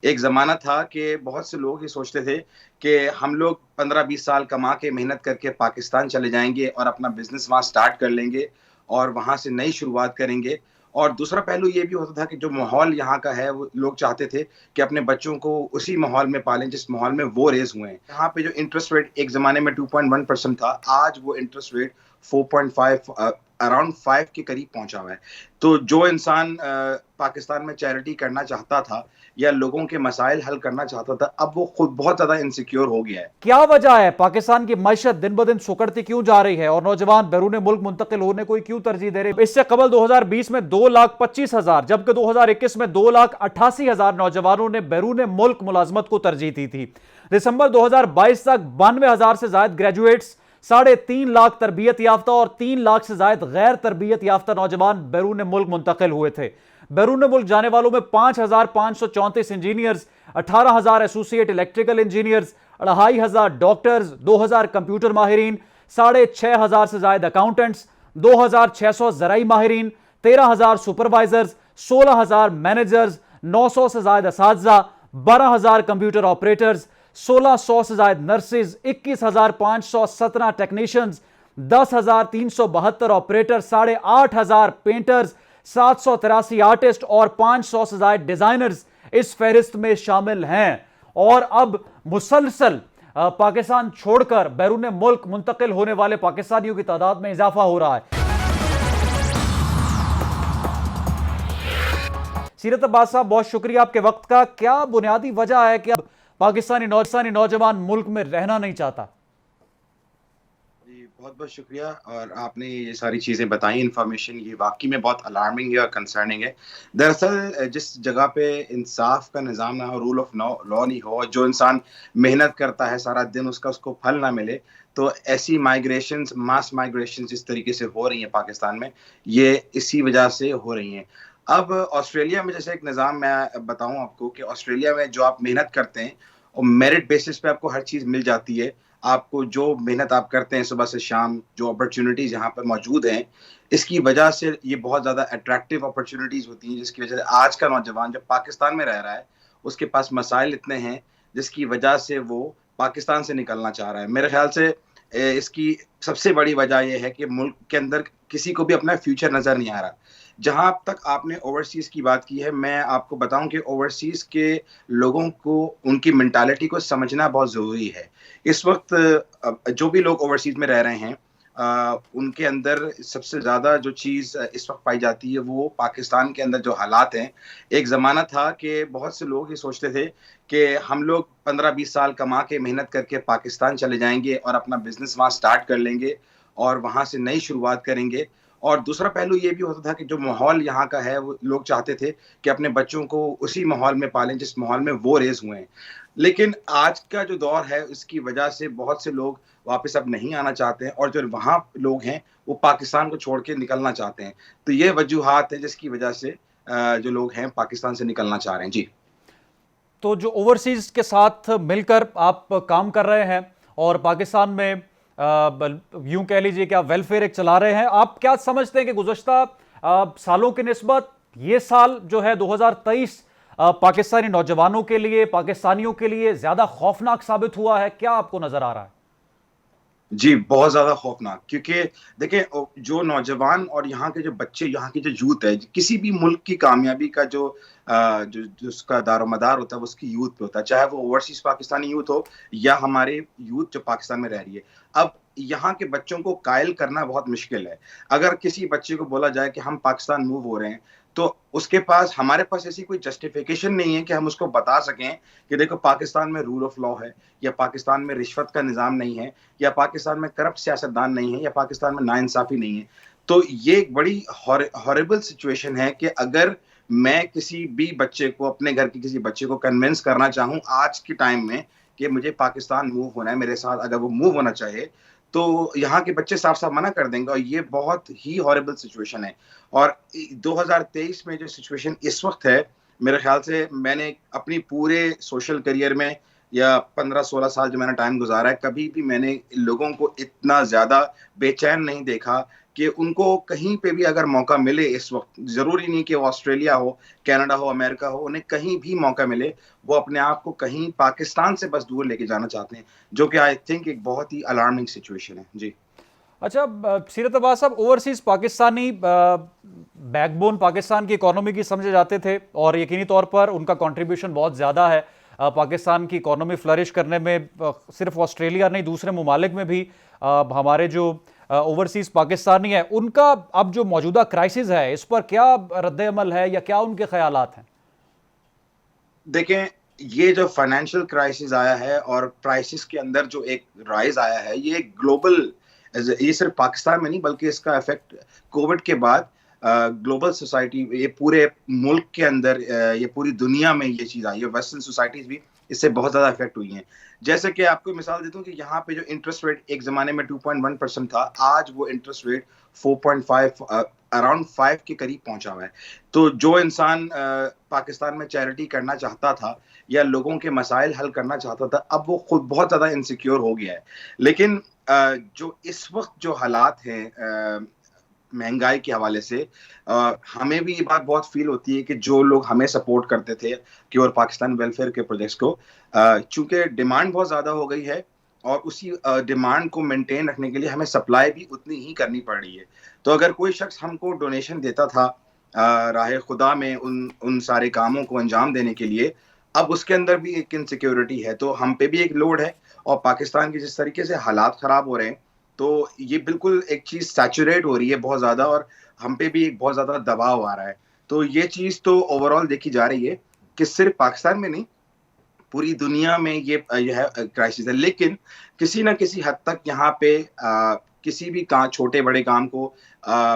एक ज़माना था कि बहुत से लोग ये सोचते थे कि हम लोग 15-20 साल कमा के मेहनत करके पाकिस्तान चले जाएँगे और अपना बिज़नेस वहाँ स्टार्ट कर लेंगे और वहाँ से नई शुरुआत करेंगे। और दूसरा पहलू ये भी होता था कि जो माहौल यहाँ का है, वो लोग चाहते थे कि अपने बच्चों को उसी माहौल में पालें, जिस माहौल में वो रेज़ हुए हैं। यहाँ पे जो इंटरेस्ट रेट एक ज़माने में 2.1% था, आज वो इंटरेस्ट रेट 4.5 अराउंड 5 के करीब पहुँचा हुआ है। तो जो इंसान पाकिस्तान में चैरिटी करना चाहता था या लोगों के मसाइल हल करना चाहता था, अब वो खुद बहुत ज़्यादा इनसिक्योर हो गया है। क्या वजह है पाकिस्तान की मईशत दिन ब दिन सुकड़ती क्यों जा रही है और नौजवान बैरून मुल्क मुंतकिल होने को क्यों तरजीह दे रहे हैं? इससे कबल 2020 में 2,25,000 जबकि 2021 में 2,88,000 नौजवानों ने बैरून मुल्क मुलाजमत को तरजीह दी थी। दिसंबर 2022 तक 92,000 से ज्यादा ग्रेजुएट्स, 3.5 लाख तरबियत याफ्ता और 3 लाख से ज्यादा गैर तरबियत याफ्ता नौजवान बैरून मुल्क मुंतकिल हुए थे। बैरून मुल्क जाने वालों में 5,534 engineers, 18,000 associate electrical engineers, 2,500 doctors, 2,000 computer माहिरीन, 6,500 से ज्यादा अकाउंटेंट्स, 2,600 ज़राई माहिरीन, 13,000 सुपरवाइजर्स, 16,000 मैनेजर्स, 900 से ज्यादा असातिज़ा, 12,000 कंप्यूटर ऑपरेटर्स, 1,600 से ज्यादा nurses, 21,517 technicians, 10,372 operator, 8,500 painters, 783 artist और 500 से ज्यादा डिजाइनर्स इस फहरिस्त में शामिल हैं। और अब मुसलसल पाकिस्तान छोड़कर बैरून मुल्क मुंतकिल होने वाले पाकिस्तानियों की तादाद में इजाफा हो रहा है। सीरत अब्बास साहब, बहुत शुक्रिया आपके वक्त का। क्या बुनियादी वजह है कि अब पाकिस्तानी नौजवान मुल्क में रहना नहीं चाहता? जी, बहुत-बहुत शुक्रिया और आपने ये सारी चीज़ें बताई इन्फॉर्मेशन, ये वाक़ई में बहुत अलार्मिंग है और कंसर्निंग है। दरअसल जिस जगह पे इंसाफ़ का निज़ाम ना हो, रूल ऑफ लॉ नहीं हो और जो इंसान मेहनत करता है सारा दिन उसको फल ना मिले, तो ऐसी माइग्रेशंस, मास माइग्रेशंस जिस तरीके से हो रही हैं पाकिस्तान में, ये इसी वजह से हो रही हैं। अब ऑस्ट्रेलिया में जैसे एक निज़ाम मैं बताऊँ आपको कि ऑस्ट्रेलिया में जो आप मेहनत करते हैं और मेरिट बेसिस पे आपको हर चीज़ मिल जाती है। आपको जो मेहनत आप करते हैं सुबह से शाम, जो अपॉर्च्युनिटीज़ यहाँ पर मौजूद हैं, इसकी वजह से ये बहुत ज़्यादा अट्रैक्टिव अपॉर्च्युनिटीज़ होती हैं, जिसकी वजह से आज का नौजवान जो पाकिस्तान में रह रहा है, उसके पास मसाइल इतने हैं, जिसकी वजह से वो पाकिस्तान से निकलना चाह रहा है। मेरे ख़्याल से इसकी सबसे बड़ी वजह ये है कि मुल्क के अंदर किसी को भी अपना फ्यूचर नज़र नहीं आ रहा। जहाँ तक आपने ओवरसीज़ की बात की है, मैं आपको बताऊँ कि ओवरसीज़ के लोगों को उनकी मेंटालिटी को समझना बहुत ज़रूरी है। इस वक़्त जो भी लोग ओवरसीज़ में रह रहे हैं उनके अंदर सबसे ज़्यादा जो चीज़ इस वक़्त पाई जाती है वो पाकिस्तान के अंदर जो हालात हैं। एक ज़माना था कि बहुत से लोग ये सोचते थे कि हम लोग 15-20 साल कमा के मेहनत करके पाकिस्तान चले जाएँगे और अपना बिज़नेस वहाँ स्टार्ट कर लेंगे और वहाँ से नई शुरुआत करेंगे। और दूसरा पहलू ये भी होता था कि जो माहौल यहाँ का है, वो लोग चाहते थे कि अपने बच्चों को उसी माहौल में पालें, जिस माहौल में वो रेज़ हुए हैं। लेकिन आज का जो दौर है, उसकी वजह से बहुत से लोग वापस अब नहीं आना चाहते हैं और जो वहाँ लोग हैं, वो पाकिस्तान को छोड़ के निकलना चाहते हैं। तो ये वजूहात है जिसकी वजह से जो लोग हैं पाकिस्तान से निकलना चाह रहे हैं। जी। तो जो ओवरसीज के साथ मिलकर आप काम कर रहे हैं और पाकिस्तान में यूं कह लीजिए कि आप वेलफेयर एक चला रहे हैं, आप क्या समझते हैं कि गुज़श्ता सालों की निस्बत ये साल जो है 2023 पाकिस्तानी नौजवानों के लिए, पाकिस्तानियों के लिए ज्यादा खौफनाक साबित हुआ है? क्या आपको नजर आ रहा है? जी, बहुत ज़्यादा खौफ़नाक, क्योंकि देखिए जो नौजवान और यहाँ के जो बच्चे, यहाँ की जो यूथ है, किसी भी मुल्क की कामयाबी का जो उसका दारोमदार होता है, वो उसकी यूथ पे होता है। चाहे वो ओवरसीज़ पाकिस्तानी यूथ हो या हमारे यूथ जो पाकिस्तान में रह रही है। अब यहाँ के बच्चों को कायल करना बहुत मुश्किल है। अगर किसी बच्चे को बोला जाए कि हम पाकिस्तान मूव हो रहे हैं, तो उसके पास हमारे पास ऐसी कोई जस्टिफ़िकेशन नहीं है कि हम उसको बता सकें कि देखो पाकिस्तान में रूल ऑफ़ लॉ है या पाकिस्तान में रिश्वत का निज़ाम नहीं है या पाकिस्तान में करप्ट सियासतदान नहीं है या पाकिस्तान में नाइंसाफ़ी नहीं है। तो ये एक बड़ी हॉरिबल सिचुएशन है कि अगर मैं किसी भी बच्चे को, अपने घर के किसी बच्चे को कन्विंस करना चाहूँ आज के टाइम में कि मुझे पाकिस्तान मूव होना है, मेरे साथ अगर वो मूव होना चाहे, तो यहाँ के बच्चे साफ-साफ मना कर देंगे और ये बहुत ही हॉरिबल सिचुएशन है। और 2023 में जो सिचुएशन इस वक़्त है, मेरे ख़्याल से मैंने अपनी पूरे सोशल करियर में या 15-16 साल जो मैंने टाइम गुज़ारा है, कभी भी मैंने लोगों को इतना ज़्यादा बेचैन नहीं देखा कि उनको कहीं पे भी अगर मौका मिले इस वक्त, ज़रूरी नहीं कि वो ऑस्ट्रेलिया हो, कनाडा हो, अमेरिका हो, उन्हें कहीं भी मौका मिले, वो अपने आप को कहीं पाकिस्तान से बस दूर लेके जाना चाहते हैं, जो कि आई थिंक एक बहुत ही अलार्मिंग सिचुएशन है। जी। अच्छा, सीरत अब्बास साहब, ओवरसीज पाकिस्तानी बैकबोन पाकिस्तान की इकोनॉमी की समझे जाते थे और यकीनी तौर पर उनका कंट्रीब्यूशन बहुत ज़्यादा है पाकिस्तान की इकोनॉमी फ्लरिश करने में। सिर्फ ऑस्ट्रेलिया नहीं, दूसरे ममालिक में भी हमारे जो ओवरसीज पाकिस्तानी है उनका अब जो मौजूदा क्राइसिस है इस पर क्या रद्द-ए-अमल है या क्या उनके ख्यालात हैं? देखें, ये जो फाइनेंशियल क्राइसिस आया है और क्राइसिस के अंदर जो एक राइज आया है, ये ग्लोबल, ये सिर्फ पाकिस्तान में नहीं बल्कि इसका इफेक्ट कोविड के बाद ग्लोबल सोसाइटी, ये पूरे मुल्क के अंदर, ये पूरी दुनिया में ये चीज आई है। वेस्टर्न सोसाइटीज भी इससे बहुत ज्यादा इफेक्ट हुई हैं। जैसे कि आपको मिसाल देता हूँ कि यहाँ पे जो इंटरेस्ट रेट एक जमाने में 2.1% था, आज वो इंटरेस्ट रेट 4.5, अराउंड 5 के करीब पहुंचा हुआ है। तो जो इंसान पाकिस्तान में चैरिटी करना चाहता था या लोगों के मसाइल हल करना चाहता था, अब वो खुद बहुत ज्यादा इनसिक्योर हो गया है। लेकिन जो इस वक्त जो हालात हैं महंगाई के हवाले से, हमें भी ये बात बहुत फील होती है कि जो लोग हमें सपोर्ट करते थे कि और पाकिस्तान वेलफेयर के प्रोजेक्ट्स को, चूंकि डिमांड बहुत ज़्यादा हो गई है और उसी डिमांड को मेंटेन रखने के लिए हमें सप्लाई भी उतनी ही करनी पड़ रही है। तो अगर कोई शख्स हमको डोनेशन देता था राह खुदा में उन उन सारे कामों को अंजाम देने के लिए, अब उसके अंदर भी एक इनसिक्योरिटी है, तो हम पे भी एक लोड है। और पाकिस्तान की जिस तरीके से हालात ख़राब हो रहे हैं, तो ये बिल्कुल एक चीज़ सैचुरेट हो रही है बहुत ज़्यादा, और हम पे भी एक बहुत ज़्यादा दबाव आ रहा है। तो ये चीज़ तो ओवरऑल देखी जा रही है कि सिर्फ पाकिस्तान में नहीं, पूरी दुनिया में ये यह क्राइसिस है। लेकिन किसी न किसी हद तक यहाँ पे किसी भी छोटे बड़े काम को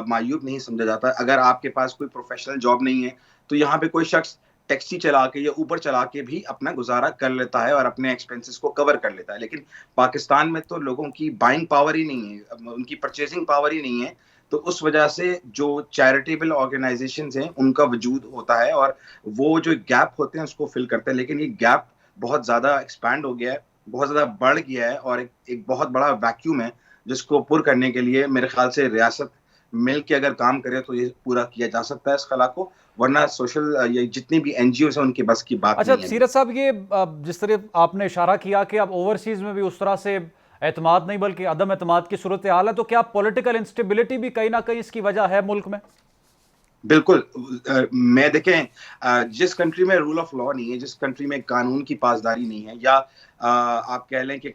मायूब नहीं समझा जाता। अगर आपके पास कोई प्रोफेशनल जॉब नहीं है, तो यहाँ पे कोई शख्स टैक्सी चला के या ऊबर चला के भी अपना गुजारा कर लेता है और अपने एक्सपेंसेस को कवर कर लेता है। लेकिन पाकिस्तान में तो लोगों की बाइंग पावर ही नहीं है, उनकी परचेजिंग पावर ही नहीं है। तो उस वजह से जो चैरिटेबल ऑर्गेनाइजेशंस हैं उनका वजूद होता है और वो जो गैप होते हैं उसको फिल करते हैं। लेकिन ये गैप बहुत ज़्यादा एक्सपैंड हो गया है, बहुत ज़्यादा बढ़ गया है और एक बहुत बड़ा वैक्यूम है, जिसको पुर करने के लिए मेरे ख्याल से रियासत मिल के अगर काम करे तो ये पूरा किया जा सकता है इस खला को, वरना सोशल ये जितनी भी एनजीओ हैं उनकी बस की बात अच्छा नहीं है। सीरत साहब, ये जिस तरह आपने इशारा किया कि अब ओवरसीज में भी उस तरह से एतमाद नहीं बल्कि अदम एतमाद की सूरत हाल है, तो क्या पॉलिटिकल इंस्टेबिलिटी भी कहीं ना कहीं इसकी वजह है मुल्क में? बिल्कुल। मैं देखें, जिस कंट्री में रूल ऑफ लॉ नहीं है, जिस कंट्री में कानून की पासदारी नहीं है, या आप कह लें कि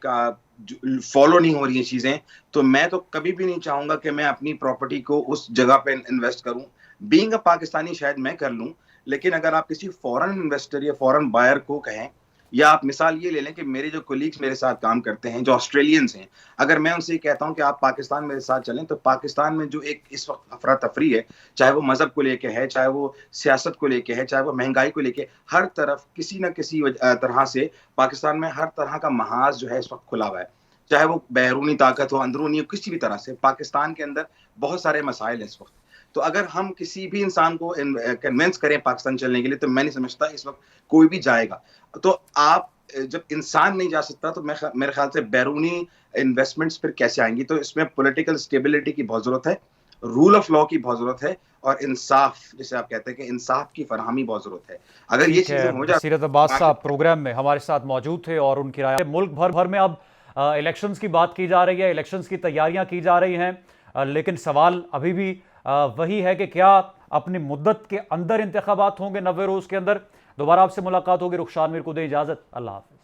फॉलो नहीं हो रही हैं चीजें, तो मैं तो कभी भी नहीं चाहूंगा कि मैं अपनी प्रॉपर्टी को उस जगह पे इन्वेस्ट करूं। बीइंग अ पाकिस्तानी शायद मैं कर लूं, लेकिन अगर आप किसी फॉरेन इन्वेस्टर या फॉरेन बायर को कहें, या आप मिसाल ये ले लें कि मेरे जो कोलीग्स मेरे साथ काम करते हैं जो ऑस्ट्रेलियंस हैं, अगर मैं उनसे कहता हूं कि आप पाकिस्तान मेरे साथ चलें, तो पाकिस्तान में जो एक इस वक्त अफरा तफरी है, चाहे वो मजहब को लेके है, चाहे वो सियासत को लेके है, चाहे वो महंगाई को लेके, हर तरफ किसी न किसी तरह से पाकिस्तान में हर तरह का महाज जो है इस वक्त खुला हुआ है। चाहे वो बैरूनी ताकत हो, अंदरूनी हो, किसी भी तरह से पाकिस्तान के अंदर बहुत सारे मसाइल हैं इस वक्त। तो अगर हम किसी भी इंसान को कन्विंस करें पाकिस्तान चलने के लिए, तो मैं नहीं समझता इस वक्त कोई भी जाएगा। तो आप जब इंसान नहीं जा सकता, तो मेरे ख्याल से बैरूनी इन्वेस्टमेंट्स फिर कैसे आएंगी? तो इसमें पॉलिटिकल स्टेबिलिटी की बहुत जरूरत है, रूल ऑफ लॉ की बहुत जरूरत है, और इंसाफ, जिसे आप कहते हैं कि इंसाफ की फरहमी बहुत जरूरत है। अगर ये ठीक चीजें हो है, सीरत अब्बास जाए। साहब प्रोग्राम में हमारे साथ मौजूद थे और उनकी राय। मुल्क भर में अब इलेक्शंस की बात की जा रही है, इलेक्शंस की तैयारियां की जा रही हैं, लेकिन सवाल अभी भी वही है कि क्या अपनी मुद्दत के अंदर इंतखाबात होंगे 90 रोज के अंदर? दोबारा आपसे मुलाकात होगी। रुखसार मीर को दें इजाजत। अल्लाह हाफिज।